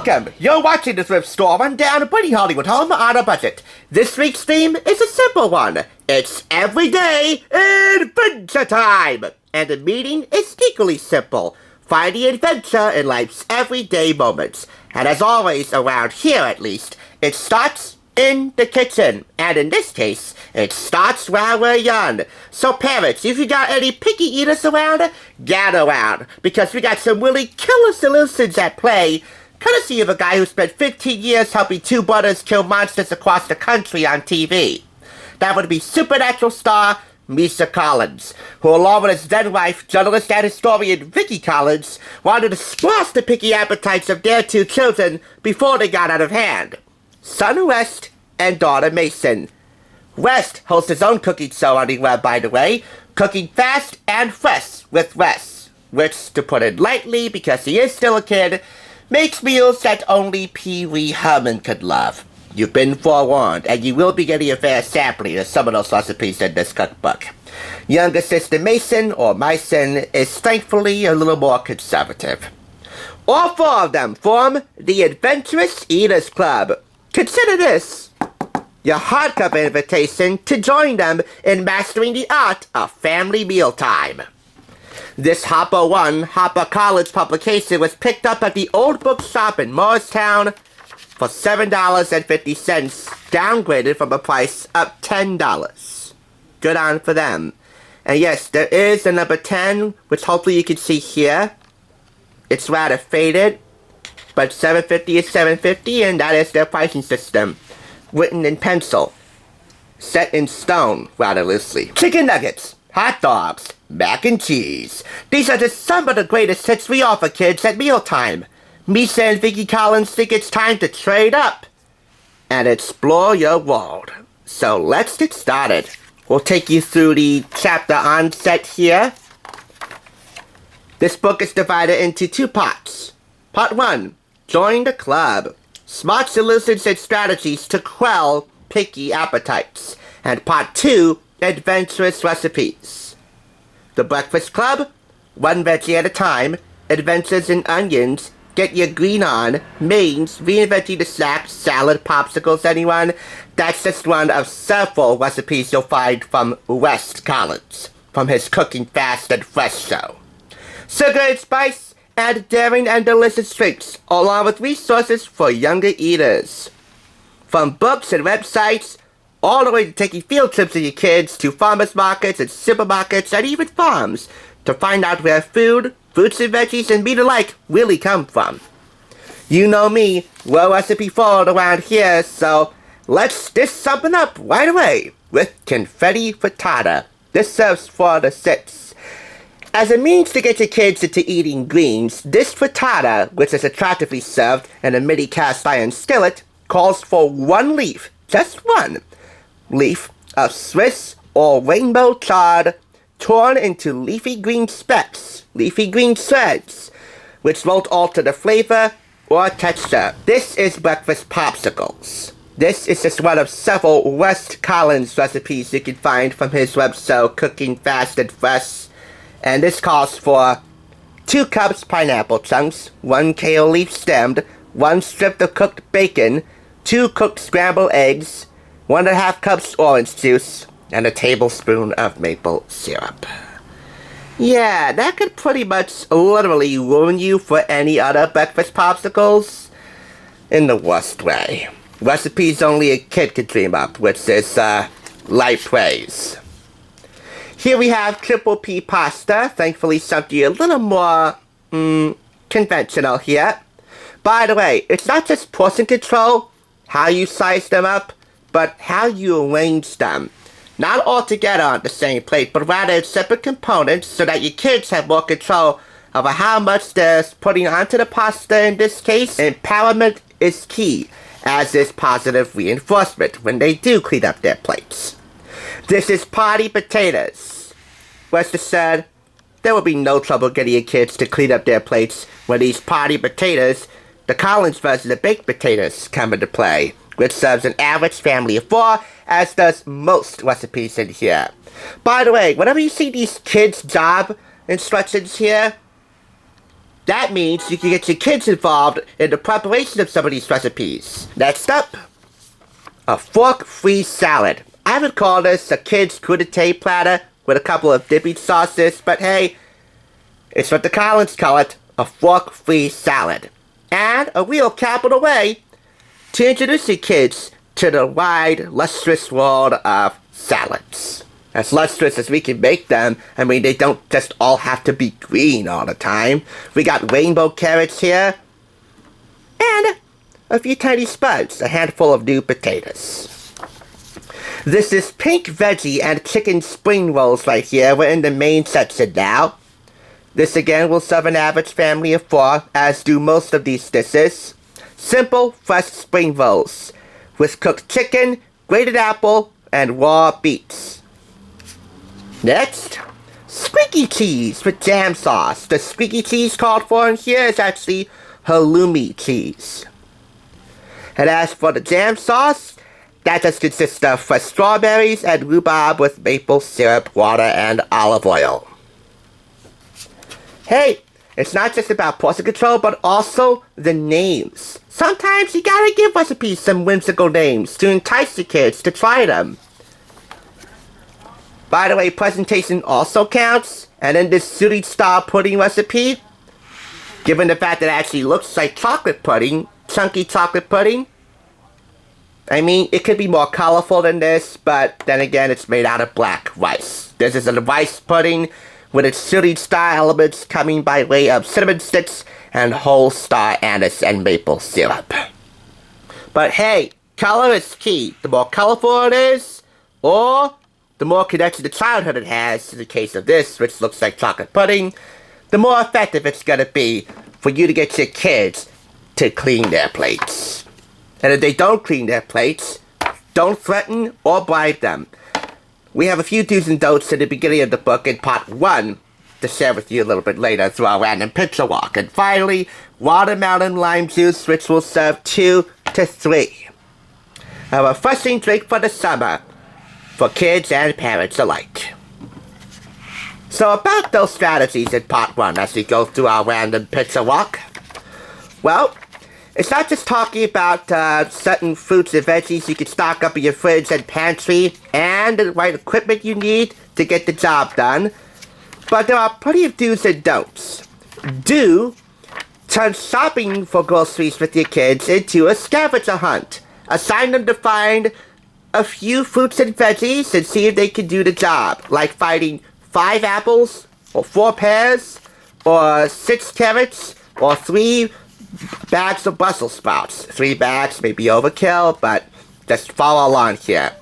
Welcome! You're watching the thrift store rundown of Buddy Hollywood home on a budget. This week's theme is a simple one. It's everyday adventure time! And the meaning is equally simple. Find the adventure in life's everyday moments. And as always, around here at least, it starts in the kitchen. And in this case, it starts while we're young. So parents, if you got any picky eaters around, gather around. Because we got some really killer solutions at play. Courtesy of a guy who spent 15 years helping two brothers kill monsters across the country on TV. That would be supernatural star Misha Collins, who along with his then wife, journalist and historian Vicki Collins, wanted to squash the picky appetites of their two children before they got out of hand. Son West and daughter Maison. West hosts his own cooking show on the web, by the way, Cooking Fast and Fresh with Wes, which, to put it lightly, because he is still a kid, makes meals that only Pee Wee Herman could love. You've been forewarned, and you will be getting a fair sampling of some of those recipes in this cookbook. Younger sister Maison, or Maison, is thankfully a little more conservative. All four of them form the Adventurous Eaters Club. Consider this your hardcover invitation to join them in mastering the art of family mealtime. This Hopper 1 HarperCollins publication was picked up at the Old Bookshop in Morristown for $7.50, downgraded from a price of $10. Good on for them. And yes, there is a number 10, which hopefully you can see here. It's rather faded, but $7.50 is $7.50, and that is their pricing system. Written in pencil. Set in stone, rather loosely. Chicken nuggets, hot dogs, mac and cheese. These are just some of the greatest hits we offer kids at mealtime. Misha and Vicki Collins think it's time to trade up and explore your world. So let's get started. We'll take you through the chapter onset here. This book is divided into two parts. Part 1, join the club. Smart solutions and strategies to quell picky appetites. And Part 2, adventurous recipes. The Breakfast Club, one veggie at a time, adventures in onions, get your green on, mains, reinventing the snack, salad, popsicles, anyone. That's just one of several recipes you'll find from West Collins, from his Cooking Fast and Fresh show. Sugar and spice, and daring and delicious drinks, along with resources for younger eaters. From books and websites, all the way to taking field trips with your kids to farmers markets and supermarkets and even farms to find out where food, fruits and veggies and meat alike really come from. You know me, we're recipe forward around here, so let's dish something up right away with confetti frittata. This serves for the sits. As a means to get your kids into eating greens, this frittata, which is attractively served in a mini cast iron skillet, calls for one leaf, just one leaf of Swiss or rainbow chard torn into leafy green specks, leafy green shreds, which won't alter the flavor or texture. This is breakfast popsicles. This is just one of several West Collins recipes you can find from his web show Cooking Fast and Fresh. And this calls for 2 cups pineapple chunks, 1 kale leaf stemmed, 1 strip of cooked bacon, 2 cooked scrambled eggs, 1.5 cups orange juice, and a tablespoon of maple syrup. Yeah, that could pretty much literally ruin you for any other breakfast popsicles in the worst way. Recipes only a kid could dream up, which is light praise. Here we have triple pea pasta, thankfully something a little more conventional here. By the way, it's not just portion control, how you size them up, but how you arrange them. Not all together on the same plate, but rather in separate components so that your kids have more control over how much they're putting onto the pasta in this case. Empowerment is key, as is positive reinforcement when they do clean up their plates. This is party potatoes. Wester said, there will be no trouble getting your kids to clean up their plates when these party potatoes, the Collins version of baked potatoes, come into play, which serves an average family of 4, as does most recipes in here. By the way, whenever you see these kids' job instructions here, That means you can get your kids involved in the preparation of some of these recipes. Next up, a fork-free salad. I would call this a kid's crudité platter with a couple of dipping sauces, but hey, it's what the Collins call it, a fork-free salad. And a real capital way to introduce your kids to the wide, lustrous world of salads. As lustrous as we can make them, I mean, they don't just all have to be green all the time. We got rainbow carrots here, and a few tiny spuds, a handful of new potatoes. This is pink veggie and chicken spring rolls right here. We're in the main section now. This again will serve an average family of 4, as do most of these dishes. Simple, fresh spring rolls with cooked chicken, grated apple, and raw beets. Next, squeaky cheese with jam sauce. The squeaky cheese called for in here is actually halloumi cheese. And as for the jam sauce, that just consists of fresh strawberries and rhubarb with maple syrup, water, and olive oil. Hey, it's not just about portion control, but also the names. Sometimes you gotta give recipes some whimsical names to entice the kids to try them. By the way, presentation also counts, and in this Sooty-style pudding recipe, given the fact that it actually looks like chocolate pudding, chunky chocolate pudding, I mean, it could be more colorful than this, but then again, it's made out of black rice. This is a rice pudding with its Sooty-style elements coming by way of cinnamon sticks and whole star anise and maple syrup. But hey, color is key. The more colorful it is, or the more connection to childhood it has, in the case of this, which looks like chocolate pudding, the more effective it's gonna be for you to get your kids to clean their plates. And if they don't clean their plates, don't threaten or bribe them. We have a few do's and don'ts at the beginning of the book in part 1 to share with you a little bit later through our random picture walk. And finally, watermelon lime juice, which will serve 2 to 3. A refreshing drink for the summer, for kids and parents alike. So about those strategies in part 1 as we go through our random picture walk. Well, it's not just talking about certain fruits and veggies you can stock up in your fridge and pantry and the right equipment you need to get the job done, but there are plenty of do's and don'ts. Do turn shopping for groceries with your kids into a scavenger hunt. Assign them to find a few fruits and veggies and see if they can do the job, like finding 5 apples, or 4 pears, or 6 carrots, or 3 bags of Brussels sprouts. 3 bags may be overkill, but just follow along here.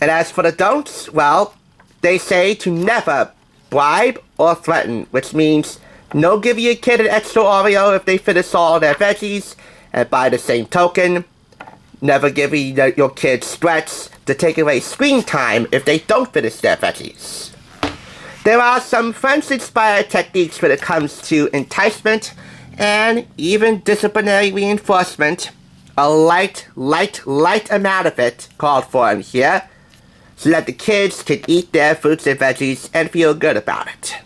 And as for the don'ts, well, they say to never bribe or threaten, which means no giving your kid an extra Oreo if they finish all their veggies, and by the same token, never giving your kids threats to take away screen time if they don't finish their veggies. There are some French-inspired techniques when it comes to enticement and even disciplinary reinforcement. A light amount of it called for in here, so that the kids can eat their fruits and veggies and feel good about it.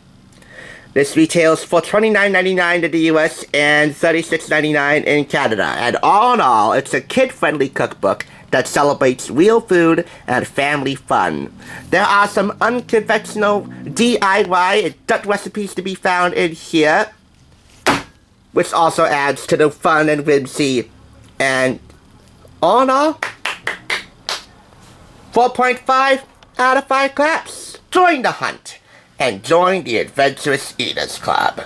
This retails for $29.99 in the US and $36.99 in Canada. And all in all, it's a kid-friendly cookbook that celebrates real food and family fun. There are some unconventional DIY and duck recipes to be found in here, which also adds to the fun and whimsy. And all in all, 4.5 out of 5 claps. Join the hunt and join the Adventurous Eaters Club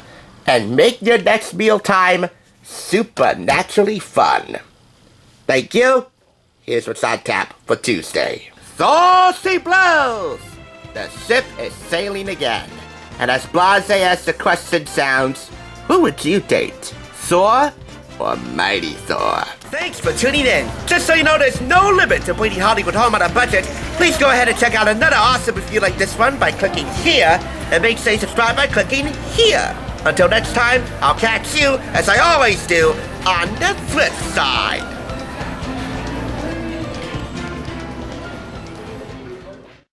and make your next mealtime supernaturally fun. Thank you. Here's what's on tap for Tuesday. Saucy blows! The ship is sailing again. And as blasé as the question sounds, who would you date? Thor or Mighty Thor? Thanks for tuning in. Just so you know, there's no limit to bringing Hollywood home on a budget. Please go ahead and check out another awesome review like this one by clicking here, and make sure you subscribe by clicking here. Until next time, I'll catch you, as I always do, on the flip side.